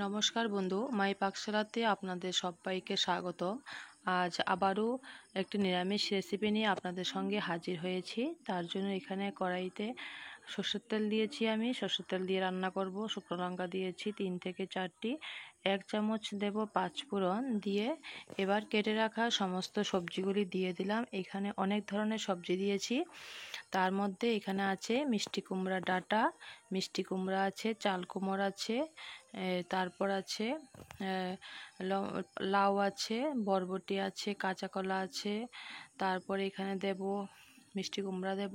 নমস্কার বন্ধু, মাই পাকশালাতে আপনাদের সবাইকে স্বাগত। আজ আবারও একটি নিরামিষ রেসিপি নিয়ে আপনাদের সঙ্গে হাজির হয়েছি। তার জন্য এখানে কড়াইতে সরষের তেল দিয়েছি। আমি সরষের তেল দিয়ে রান্না করব। শুকনো লঙ্কা দিয়েছি 3 থেকে 4টি, 1 চামচ দেব পাঁচফোড়ন দিয়ে এবার কেটে রাখা সমস্ত সবজিগুলি দিয়ে দিলাম। এখানে অনেক ধরনের সবজি দিয়েছি। তার মধ্যে এখানে আছে মিষ্টি কুমড়া ডাঁটা, মিষ্টি কুমড়া আছে, চাল কুমড়া আছে, তারপর আছে লাউ আছে, বরবটি আছে, কাঁচা কলা আছে। তারপরে এখানে দেব মিষ্টি কুমড়া, দেব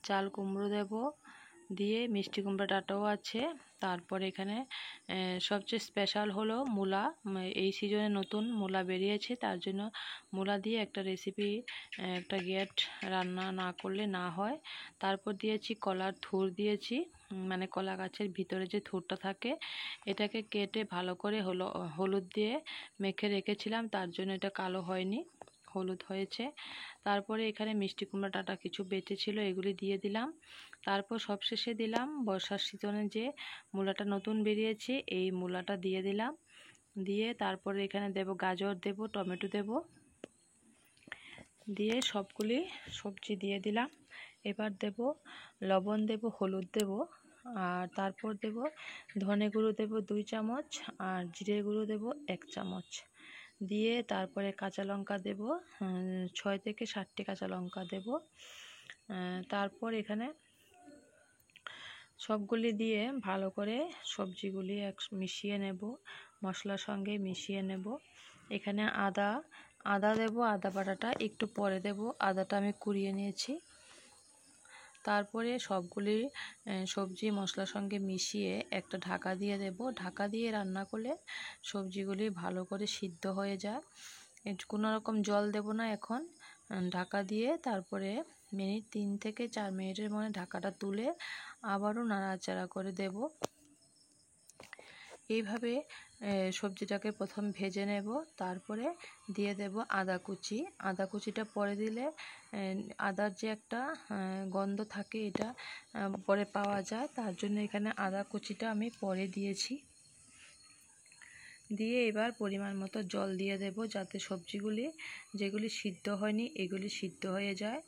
চাল কুমড়ো, দেব দিয়ে মিষ্টি কুমড়া ডাঁটাও আছে। তারপরে এখানে সবচেয়ে স্পেশাল হলো মূলা। এই সিজনে নতুন মূলা বেরিয়েছে, তার জন্য মূলা দিয়ে একটা রেসিপি, একটা গেট রান্না না করলে না হয়। তারপর দিয়েছি কলার থুর দিয়েছি, মানে কলা গাছের ভিতরে যে থুরটা থাকে, এটাকে কেটে ভালো করে হলুদ দিয়ে মেখে রেখেছিলাম, তার জন্য এটা কালো হয়নি, হলুদ হয়েছে। তারপরে এখানে মিষ্টি কুমড়া ডাঁটা কিছু বেঁচে ছিল, এগুলি দিয়ে দিলাম। তারপর সবশেষে দিলাম বর্ষার সিজনে যে মূলাটা নতুন বেরিয়েছে, এই মূলাটা দিয়ে দিলাম। দিয়ে তারপরে এখানে দেব গাজর, দেব টমেটো, দেব দিয়ে সবগুলি সবজি দিয়ে দিলাম। এবার দেব লবণ, দেব হলুদ, দেব আর তারপর দেব ধনে গুঁড়ো, দেব 2 চামচ আর জিরে গুঁড়ো দেব 1 চামচ দিয়ে তারপরে কাঁচা লঙ্কা দেব 6 থেকে 7টি কাঁচা লঙ্কা দেব। তারপর এখানে সবগুলি দিয়ে ভালো করে সবজিগুলি মিশিয়ে নেব, মশলার সঙ্গে মিশিয়ে নেব। এখানে আদা দেব, আদা বাটাটা একটু পরে দেব, আদাটা আমি কুড়িয়ে নিয়েছি। তারপরে সবগুলি সবজি মশলার সঙ্গে মিশিয়ে একটা ঢাকা দিয়ে দেব। ঢাকা দিয়ে রান্না করলে সবজিগুলি ভালো করে সিদ্ধ হয়ে যায়। কোনো রকম জল দেব না এখন। ঢাকা দিয়ে তারপরে 3 থেকে 4 মিনিটের মধ্যে ঢাকাটা তুলে আবারও নাড়াচাড়া করে দেব। এইভাবে সবজিটাকে প্রথম ভেজে নেব, তারপরে দিয়ে দেব আদা কুচি। আদা কুচিটা পরে দিলে আদার যে একটা গন্ধ থাকে, এটা পরে পাওয়া যায়, তার জন্য এখানে আদা কুচিটা আমি পরে দিয়েছি। দিয়ে এবার পরিমাণ মতো জল দিয়ে দেব, যাতে সবজিগুলি যেগুলি সিদ্ধ হয়নি এগুলি সিদ্ধ হয়ে যায়।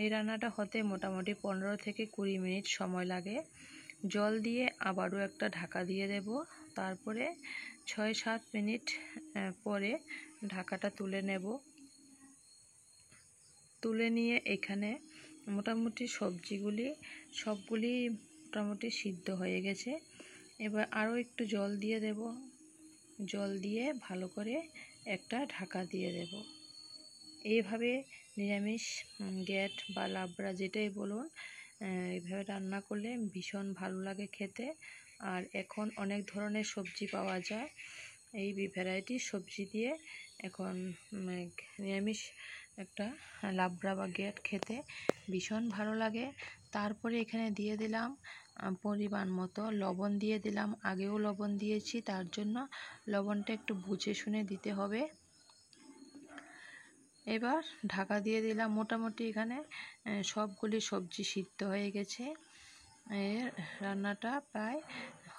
এই রান্নাটা হতে মোটামুটি 15 থেকে 20 মিনিট সময় লাগে। জল দিয়ে আবারও একটা ঢাকা দিয়ে দেব। তারপরে 6-7 মিনিট পরে ঢাকাটা তুলে নেব। তুলে নিয়ে এখানে মোটামুটি সবজিগুলি সবগুলি মোটামুটি সিদ্ধ হয়ে গেছে। এবার আরও একটু জল দিয়ে দেব, জল দিয়ে ভালো করে একটা ঢাকা দিয়ে দেব। এইভাবে নিরামিষ গেট বা লাবড়া যেটাই বলুন, এইভাবে রান্না করলে ভীষণ ভালো লাগে খেতে। আর এখন অনেক ধরনের সবজি পাওয়া যায়, এই ভ্যারাইটির সবজি দিয়ে এখন নিরামিষ একটা লাবড়া বা গেট খেতে ভীষণ ভালো লাগে। তারপরে এখানে দিয়ে দিলাম পরিমাণ মতো লবণ, দিয়ে দিলাম। আগেও লবণ দিয়েছি, তার জন্য লবণটা একটু বুঝে শুনে দিতে হবে। এবার ঢাকা দিয়ে দিলাম। মোটামুটি এখানে সবগুলি সবজি সিদ্ধ হয়ে গেছে, রান্নাটা প্রায়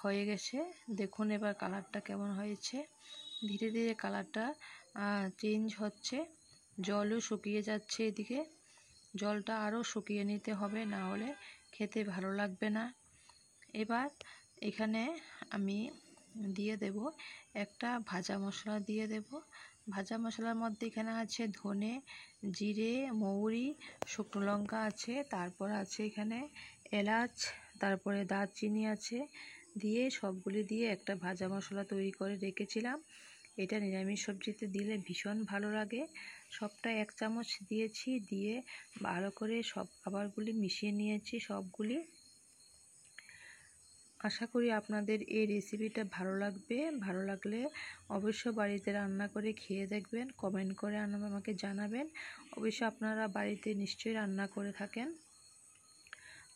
হয়ে গেছে। দেখুন এবার কালারটা কেমন হয়েছে। ধীরে ধীরে কালারটা চেঞ্জ হচ্ছে, জলও শুকিয়ে যাচ্ছে। এদিকে জলটা আরও শুকিয়ে নিতে হবে, না হলে খেতে ভালো লাগবে না। এবার এখানে আমি দিয়ে দেব একটা ভাজা মশলা, দিয়ে দেব। ভাজা মশলার মধ্যে এখানে আছে ধনে, জিরে, মৌরি, শুকনো লঙ্কা আছে, তারপর আছে এখানে এলাচ, তারপরে দারচিনি আছে। দিয়ে সবগুলি দিয়ে একটা ভাজা মশলা তৈরি করে রেখেছিলাম। এটা নিরামিষ সবজিতে দিলে ভীষণ ভালো লাগে। সবটা 1 চামচ দিয়েছি, দিয়ে ভালো করে সব খাবারগুলি মিশিয়ে নিয়েছি সবগুলি। আশা করি আপনাদের এই রেসিপিটা ভালো লাগবে। ভালো লাগলে অবশ্য বাড়িতে রান্না করে খেয়ে দেখবেন, কমেন্ট করে আমাকে জানাবেন। অবশ্য আপনারা বাড়িতে নিশ্চয়ই রান্না করে থাকেন,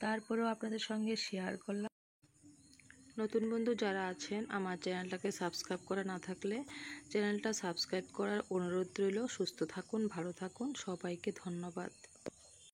তারপরেও আপনাদের সঙ্গে শেয়ার করলাম। নতুন বন্ধু যারা আছেন আমার চ্যানেলটাকে সাবস্ক্রাইব করা না থাকলে চ্যানেলটা সাবস্ক্রাইব করার অনুরোধ রইল। সুস্থ থাকুন, ভালো থাকুন, সবাইকে ধন্যবাদ।